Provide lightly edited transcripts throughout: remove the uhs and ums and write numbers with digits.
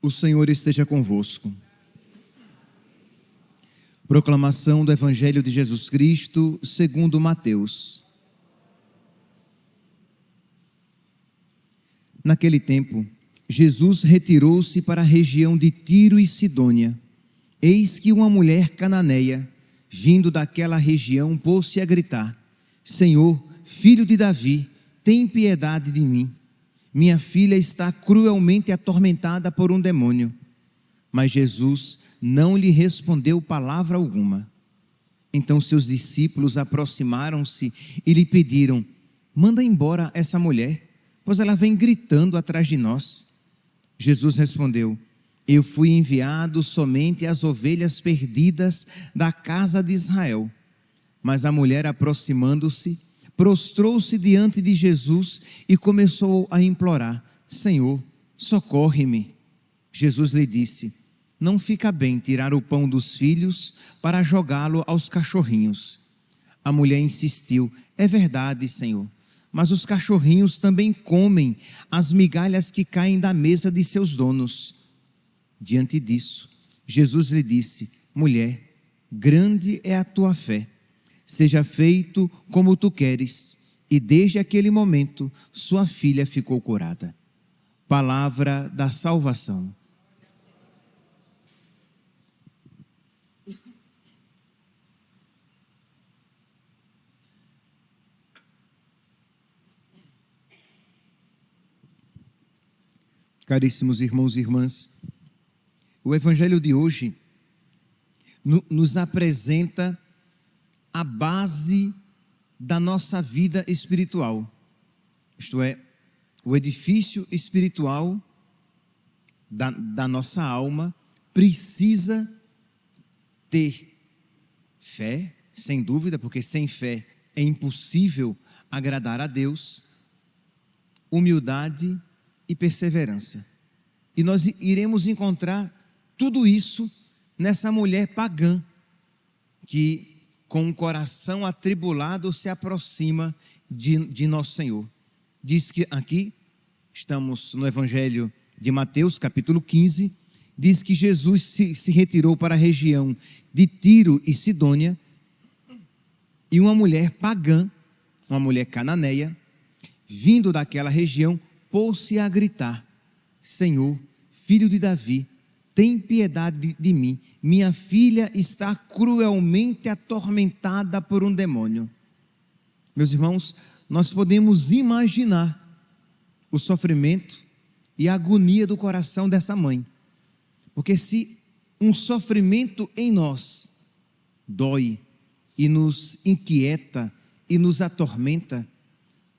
O Senhor esteja convosco. Proclamação do Evangelho de Jesus Cristo, segundo Mateus. Naquele tempo, Jesus retirou-se para a região de Tiro e Sidônia. Eis que uma mulher cananeia, vindo daquela região, pôs-se a gritar: Senhor, filho de Davi, tem piedade de mim. Minha filha está cruelmente atormentada por um demônio. Mas Jesus não lhe respondeu palavra alguma. Então seus discípulos aproximaram-se e lhe pediram: manda embora essa mulher, pois ela vem gritando atrás de nós. Jesus respondeu: eu fui enviado somente às ovelhas perdidas da casa de Israel. Mas a mulher, aproximando-se, prostrou-se diante de Jesus e começou a implorar: Senhor, socorre-me. Jesus lhe disse: não fica bem tirar o pão dos filhos para jogá-lo aos cachorrinhos. A mulher insistiu: é verdade, Senhor, mas os cachorrinhos também comem as migalhas que caem da mesa de seus donos. Diante disso, Jesus lhe disse: mulher, grande é a tua fé. Seja feito como tu queres. E desde aquele momento, sua filha ficou curada. Palavra da salvação. Caríssimos irmãos e irmãs, o Evangelho de hoje nos apresenta a base da nossa vida espiritual, isto é, o edifício espiritual da nossa alma precisa ter fé, sem dúvida, porque sem fé é impossível agradar a Deus, humildade e perseverança. E nós iremos encontrar tudo isso nessa mulher pagã que, com um coração atribulado, se aproxima de Nosso Senhor. Diz que aqui, estamos no Evangelho de Mateus, capítulo 15, diz que Jesus se retirou para a região de Tiro e Sidônia, e uma mulher pagã, uma mulher cananeia, vindo daquela região, pôs-se a gritar: Senhor, filho de Davi, tem piedade de mim, minha filha está cruelmente atormentada por um demônio. Meus irmãos, nós podemos imaginar o sofrimento e a agonia do coração dessa mãe, porque se um sofrimento em nós dói e nos inquieta e nos atormenta,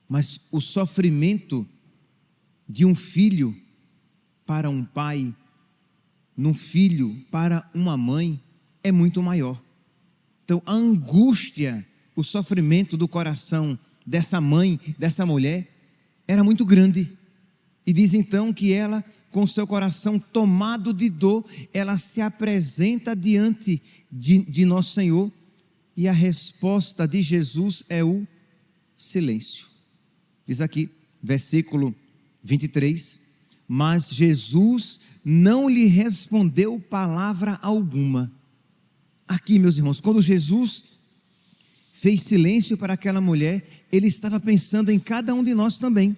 mas o sofrimento de um filho para um pai, num filho para uma mãe, é muito maior. Então a angústia, o sofrimento do coração dessa mãe, dessa mulher, era muito grande. E diz então que ela, com seu coração tomado de dor, ela se apresenta diante de Nosso Senhor, e a resposta de Jesus é o silêncio. Diz aqui, versículo 23, mas Jesus não lhe respondeu palavra alguma. Aqui, meus irmãos, quando Jesus fez silêncio para aquela mulher, ele estava pensando em cada um de nós também.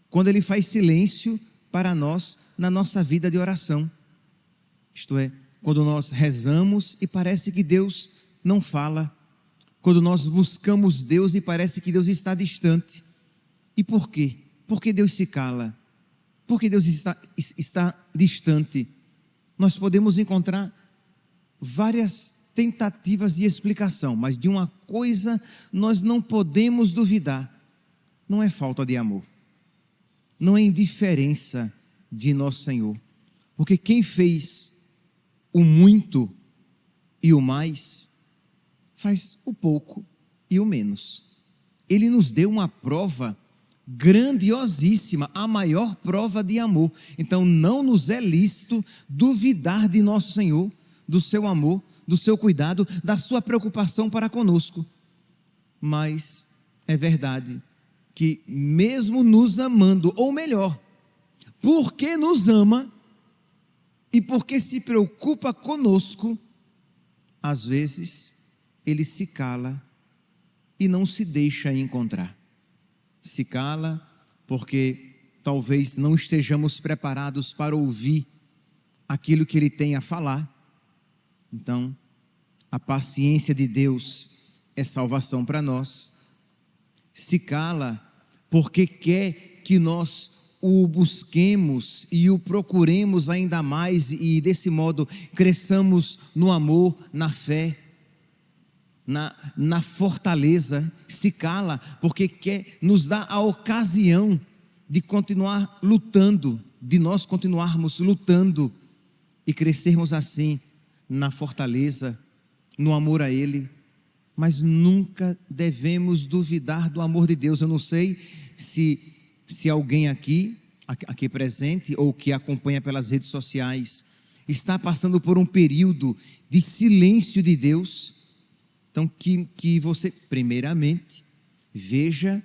Quando ele faz silêncio para nós na nossa vida de oração, isto é, quando nós rezamos e parece que Deus não fala, quando nós buscamos Deus e parece que Deus está distante. E por quê? Por que Deus se cala? Por que Deus está distante? Nós podemos encontrar várias tentativas de explicação, mas de uma coisa nós não podemos duvidar: não é falta de amor, não é indiferença de Nosso Senhor, porque quem fez o muito e o mais, faz o pouco e o menos. Ele nos deu uma prova grandiosíssima, a maior prova de amor. Então não nos é lícito duvidar de Nosso Senhor, do seu amor, do seu cuidado, da sua preocupação para conosco. Mas é verdade que mesmo nos amando, ou melhor, porque nos ama, E porque se preocupa conosco, às vezes ele se cala e não se deixa encontrar. Se cala porque talvez não estejamos preparados para ouvir aquilo que ele tem a falar. Então, a paciência de Deus é salvação para nós. Se cala porque quer que nós o busquemos e o procuremos ainda mais e desse modo cresçamos no amor, na fé, na fortaleza. Se cala porque quer nos dar a ocasião de continuar lutando, de nós continuarmos lutando e crescermos assim na fortaleza, no amor a Ele. Mas nunca devemos duvidar do amor de Deus. Eu não sei se alguém aqui presente ou que acompanha pelas redes sociais está passando por um período de silêncio de Deus. Então que você primeiramente veja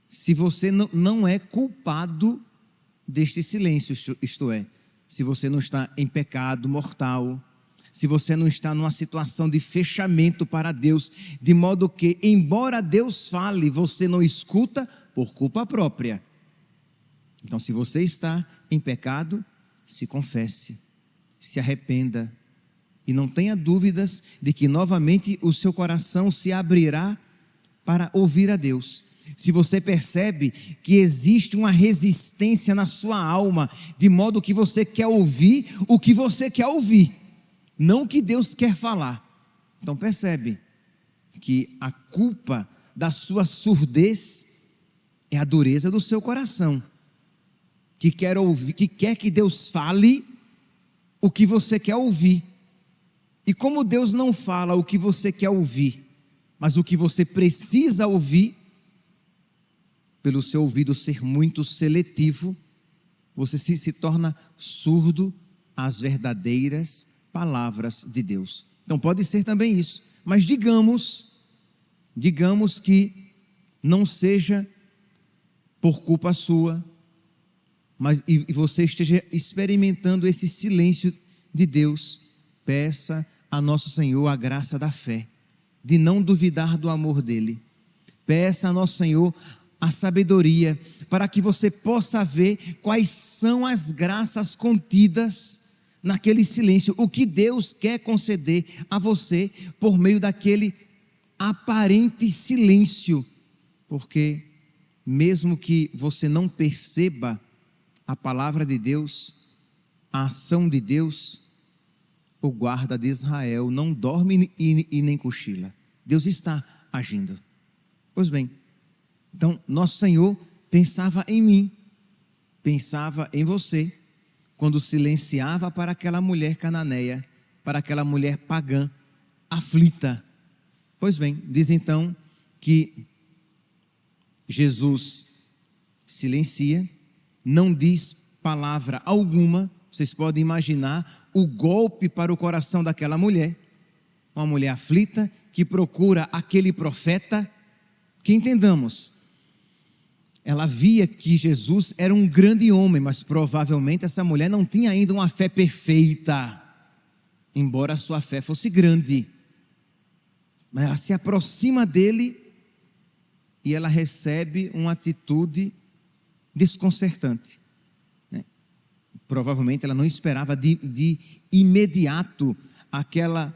se você não é culpado deste silêncio, isto é, se você não está em pecado mortal, se você não está numa situação de fechamento para Deus, de modo que, embora Deus fale, você não escuta por culpa própria. Então, se você está em pecado, se confesse, se arrependa e não tenha dúvidas de que novamente o seu coração se abrirá para ouvir a Deus. Se você percebe que existe uma resistência na sua alma, de modo que você quer ouvir o que você quer ouvir, não o que Deus quer falar. Então percebe que a culpa da sua surdez é a dureza do seu coração, que quer ouvir, que quer que Deus fale o que você quer ouvir. E como Deus não fala o que você quer ouvir, mas o que você precisa ouvir, pelo seu ouvido ser muito seletivo, você se torna surdo às verdadeiras palavras de Deus. Então pode ser também isso, mas digamos que não seja por culpa sua, mas e você esteja experimentando esse silêncio de Deus. Peça a nosso Senhor a graça da fé, de não duvidar do amor dele. Peça a nosso Senhor a sabedoria, para que você possa ver quais são as graças contidas naquele silêncio, o que Deus quer conceder a você por meio daquele aparente silêncio, porque mesmo que você não perceba a palavra de Deus, a ação de Deus, o guarda de Israel não dorme e nem cochila. Deus está agindo. Pois bem, então nosso Senhor pensava em mim, pensava em você, quando silenciava para aquela mulher cananeia, para aquela mulher pagã, aflita. Pois bem, diz então que Jesus silencia, não diz palavra alguma. Vocês podem imaginar o golpe para o coração daquela mulher, uma mulher aflita, que procura aquele profeta, que entendamos, ela via que Jesus era um grande homem, mas provavelmente essa mulher não tinha ainda uma fé perfeita, embora a sua fé fosse grande. Mas ela se aproxima dele e ela recebe uma atitude desconcertante. Provavelmente ela não esperava de imediato aquela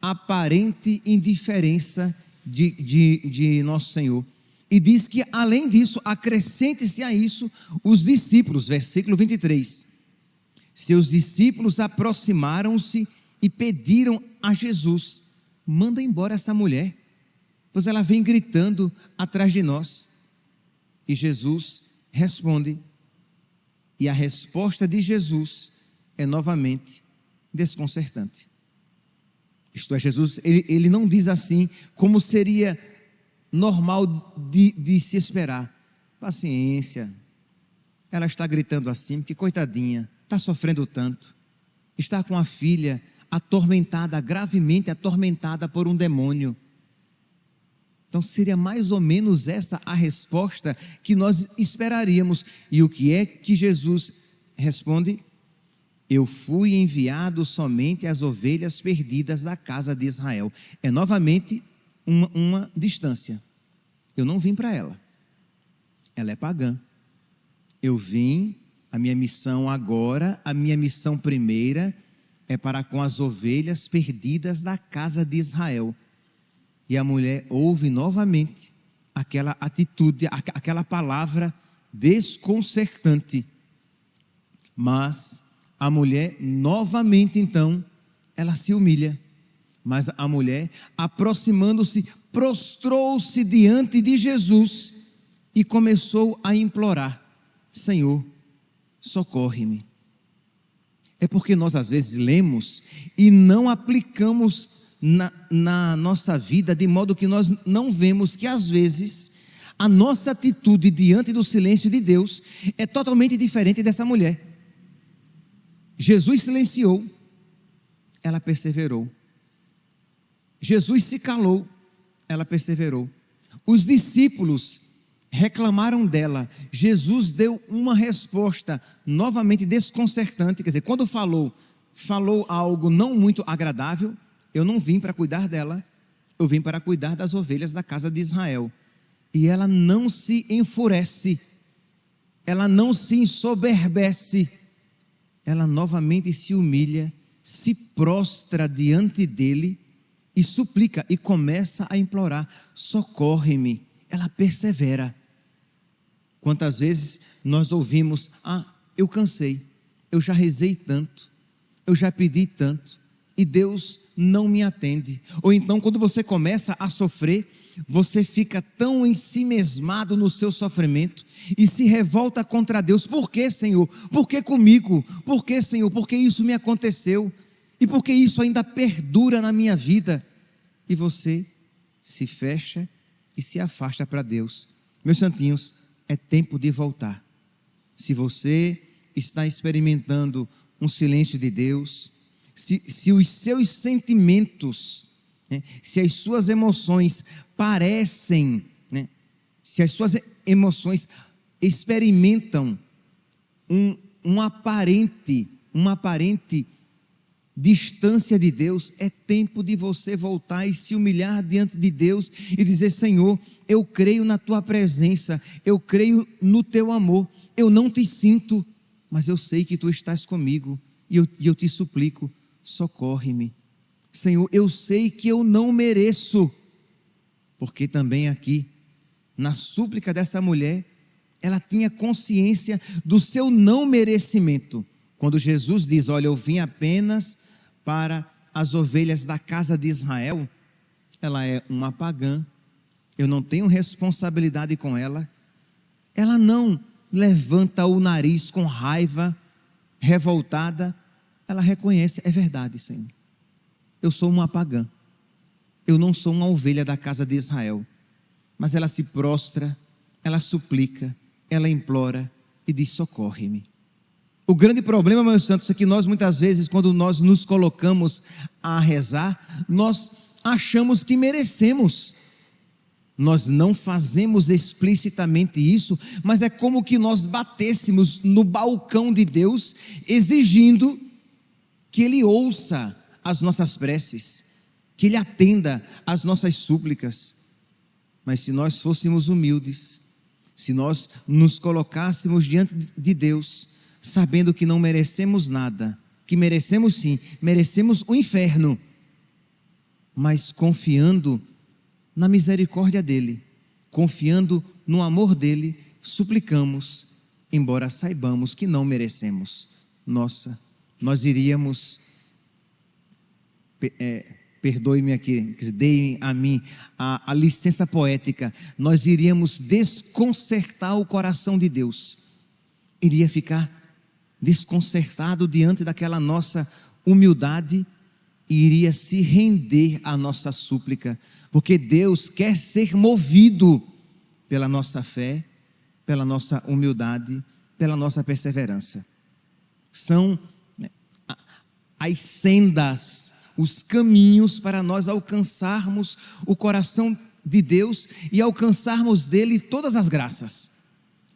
aparente indiferença de nosso Senhor. E diz que além disso, acrescente-se a isso os discípulos, versículo 23. Seus discípulos aproximaram-se e pediram a Jesus: manda embora essa mulher, pois ela vem gritando atrás de nós. E Jesus responde, e a resposta de Jesus é novamente desconcertante. Isto é, Jesus, ele não diz assim como seria normal de se esperar. Paciência, ela está gritando assim, porque coitadinha, está sofrendo tanto, está com a filha atormentada, gravemente atormentada por um demônio. Então seria mais ou menos essa a resposta que nós esperaríamos. E o que é que Jesus responde? eu fui enviado somente às ovelhas perdidas da casa de Israel. É novamente uma distância. Eu não vim para ela. Ela é pagã. Eu vim, a minha missão agora, a minha missão primeira é para com as ovelhas perdidas da casa de Israel. E a mulher ouve novamente aquela atitude, aquela palavra desconcertante. Mas a mulher novamente então, ela se humilha. Mas a mulher, aproximando-se, prostrou-se diante de Jesus e começou a implorar: Senhor, socorre-me. É porque nós às vezes lemos e não aplicamos na nossa vida, de modo que nós não vemos que às vezes a nossa atitude diante do silêncio de Deus é totalmente diferente dessa mulher. Jesus silenciou, ela perseverou. Jesus se calou, ela perseverou. Os discípulos reclamaram dela. Jesus deu uma resposta novamente desconcertante. Quer dizer, quando falou algo não muito agradável. Eu não vim para cuidar dela, eu vim para cuidar das ovelhas da casa de Israel. E ela não se enfurece, ela não se ensoberbece, ela novamente se humilha, se prostra diante dele e suplica e começa a implorar: socorre-me. Ela persevera. Quantas vezes nós ouvimos: eu cansei, eu já rezei tanto, eu já pedi tanto, e Deus não me atende. Ou então, quando você começa a sofrer, você fica tão ensimesmado no seu sofrimento e se revolta contra Deus. Por que, Senhor? Por que comigo? Por que, Senhor? Por que isso me aconteceu? E por que isso ainda perdura na minha vida? E você se fecha e se afasta para Deus. Meus santinhos, é tempo de voltar. Se você está experimentando um silêncio de Deus, se os seus sentimentos, se as suas emoções parecem, se as suas emoções experimentam uma aparente distância de Deus, é tempo de você voltar e se humilhar diante de Deus e dizer: Senhor, eu creio na tua presença, eu creio no teu amor, eu não te sinto, mas eu sei que tu estás comigo, e eu te suplico: socorre-me. Senhor, eu sei que eu não mereço, porque também aqui, na súplica dessa mulher, ela tinha consciência do seu não merecimento. Quando Jesus diz: olha, eu vim apenas para as ovelhas da casa de Israel, ela é uma pagã, eu não tenho responsabilidade com ela. Ela não levanta o nariz com raiva, revoltada. Ela reconhece: é verdade, Senhor, eu sou uma pagã, eu não sou uma ovelha da casa de Israel. Mas ela se prostra, ela suplica, ela implora e diz: socorre-me. O grande problema, meus santos, é que nós muitas vezes, quando nós nos colocamos a rezar, nós achamos que merecemos. Nós não fazemos explicitamente isso, mas é como que nós batêssemos no balcão de Deus, exigindo que Ele ouça as nossas preces, que Ele atenda às nossas súplicas. Mas se nós fôssemos humildes, se nós nos colocássemos diante de Deus, sabendo que não merecemos nada, que merecemos sim, merecemos o inferno, mas confiando na misericórdia dEle, confiando no amor dEle, suplicamos, embora saibamos que não merecemos. Nossa, nós iríamos, perdoe-me aqui, deem a mim a licença poética, nós iríamos desconcertar o coração de Deus, iria ficar desconcertado diante daquela nossa humildade e iria se render à nossa súplica, porque Deus quer ser movido pela nossa fé, pela nossa humildade, pela nossa perseverança. São as sendas, os caminhos para nós alcançarmos o coração de Deus e alcançarmos dele todas as graças.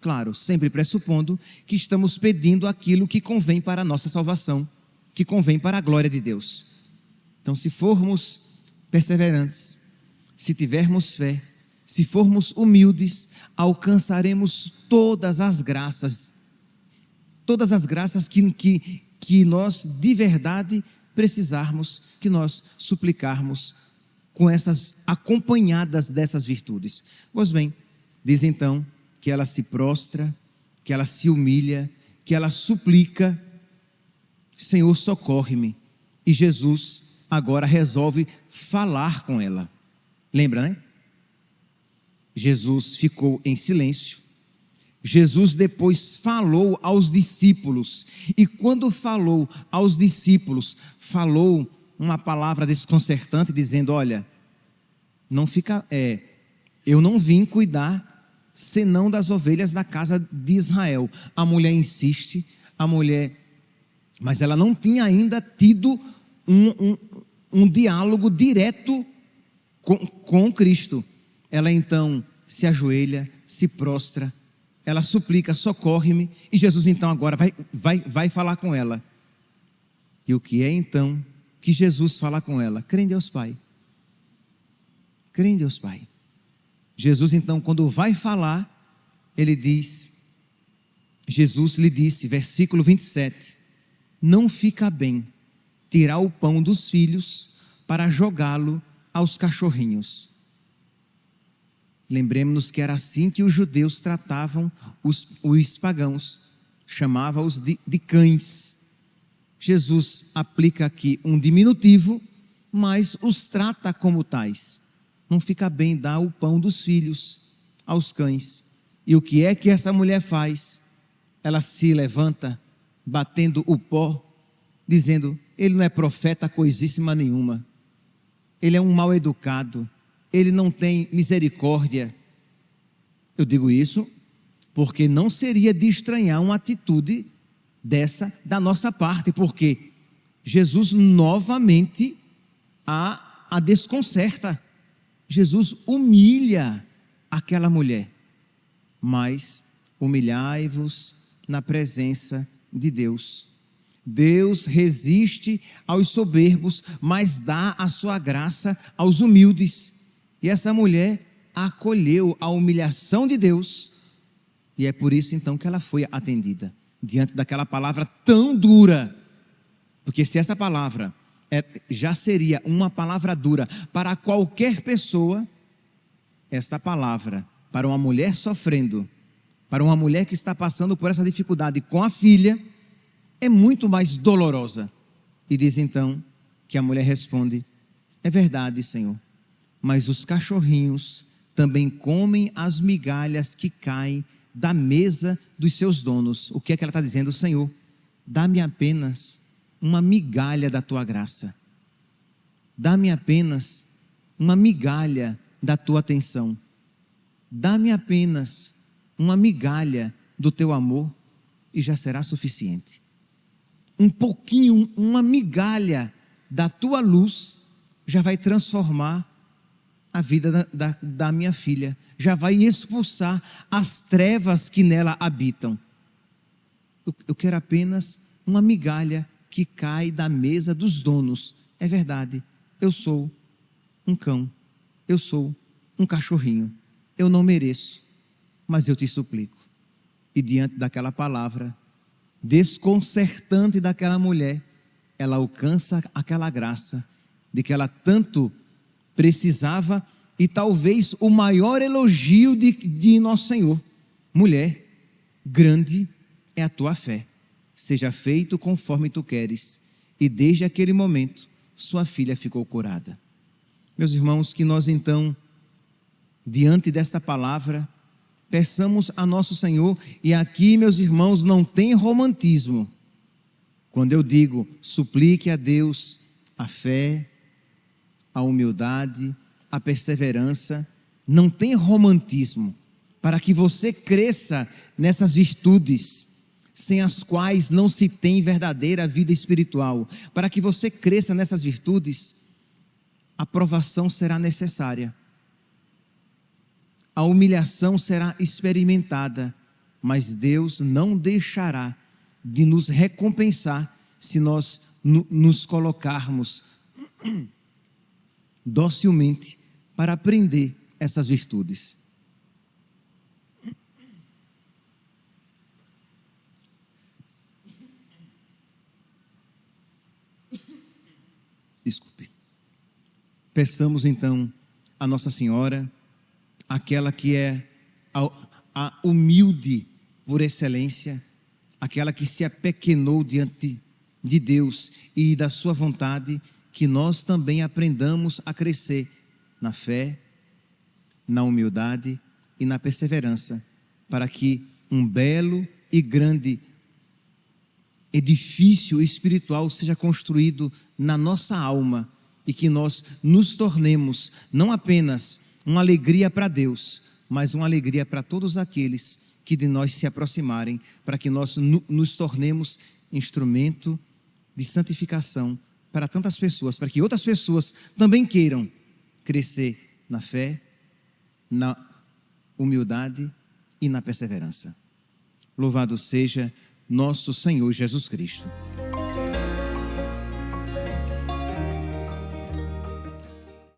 Claro, sempre pressupondo que estamos pedindo aquilo que convém para a nossa salvação, que convém para a glória de Deus. Então, se formos perseverantes, se tivermos fé, se formos humildes, alcançaremos todas as graças que nós de verdade precisarmos, que nós suplicarmos, com essas acompanhadas dessas virtudes. Pois bem, diz então que ela se prostra, que ela se humilha, que ela suplica: Senhor, socorre-me. E Jesus agora resolve falar com ela. Lembra, né? Jesus ficou em silêncio. Jesus depois falou aos discípulos. E quando falou aos discípulos, falou uma palavra desconcertante, dizendo: olha, eu não vim cuidar senão das ovelhas da casa de Israel. A mulher insiste, mas ela não tinha ainda tido um diálogo direto com Cristo. Ela então se ajoelha, se prostra, ela suplica: socorre-me. E Jesus então agora vai falar com ela. E o que é então que Jesus fala com ela? Crê em Deus Pai. Crê em Deus Pai. Jesus então, quando vai falar, Jesus lhe disse, versículo 27, não fica bem tirar o pão dos filhos para jogá-lo aos cachorrinhos. Lembremos-nos que era assim que os judeus tratavam os pagãos, chamava-os de cães. Jesus aplica aqui um diminutivo, mas os trata como tais. Não fica bem dar o pão dos filhos aos cães. E o que é que essa mulher faz? Ela se levanta, batendo o pó, dizendo: ele não é profeta coisíssima nenhuma, ele é um mal educado, ele não tem misericórdia. Eu digo isso porque não seria de estranhar uma atitude dessa da nossa parte, porque Jesus novamente a desconcerta. Jesus humilha aquela mulher, mas humilhai-vos na presença de Deus. Deus resiste aos soberbos, mas dá a sua graça aos humildes. E essa mulher acolheu a humilhação de Deus, e é por isso então que ela foi atendida, diante daquela palavra tão dura. Porque se essa palavra já seria uma palavra dura para qualquer pessoa, esta palavra para uma mulher sofrendo, para uma mulher que está passando por essa dificuldade com a filha, é muito mais dolorosa. E diz então que a mulher responde: é verdade, Senhor, mas os cachorrinhos também comem as migalhas que caem da mesa dos seus donos. O que é que ela está dizendo? Senhor, dá-me apenas uma migalha da tua graça, dá-me apenas uma migalha da tua atenção, dá-me apenas uma migalha do teu amor e já será suficiente. Um pouquinho, uma migalha da tua luz já vai transformar a vida da minha filha, já vai expulsar as trevas que nela habitam. Eu quero apenas uma migalha que cai da mesa dos donos. É verdade, eu sou um cão, eu sou um cachorrinho, eu não mereço, mas eu te suplico. E diante daquela palavra desconcertante daquela mulher, ela alcança aquela graça de que ela tanto precisava, e talvez o maior elogio de nosso Senhor: mulher, grande é a tua fé, seja feito conforme tu queres. E desde aquele momento sua filha ficou curada. Meus irmãos, que nós então, diante desta palavra, peçamos a nosso Senhor. E aqui, meus irmãos, não tem romantismo. Quando eu digo suplique a Deus a fé, a humildade, a perseverança, não tem romantismo, para que você cresça nessas virtudes, sem as quais não se tem verdadeira vida espiritual. Para que você cresça nessas virtudes, a provação será necessária, a humilhação será experimentada, mas Deus não deixará de nos recompensar se nós nos colocarmos docilmente para aprender essas virtudes. Desculpe. Peçamos então a Nossa Senhora, aquela que é a humilde por excelência, aquela que se apequenou diante de Deus e da sua vontade, que nós também aprendamos a crescer na fé, na humildade e na perseverança, para que um belo e grande edifício espiritual seja construído na nossa alma e que nós nos tornemos não apenas uma alegria para Deus, mas uma alegria para todos aqueles que de nós se aproximarem, para que nós nos tornemos instrumento de santificação para tantas pessoas, para que outras pessoas também queiram crescer na fé, na humildade e na perseverança. Louvado seja nosso Senhor Jesus Cristo.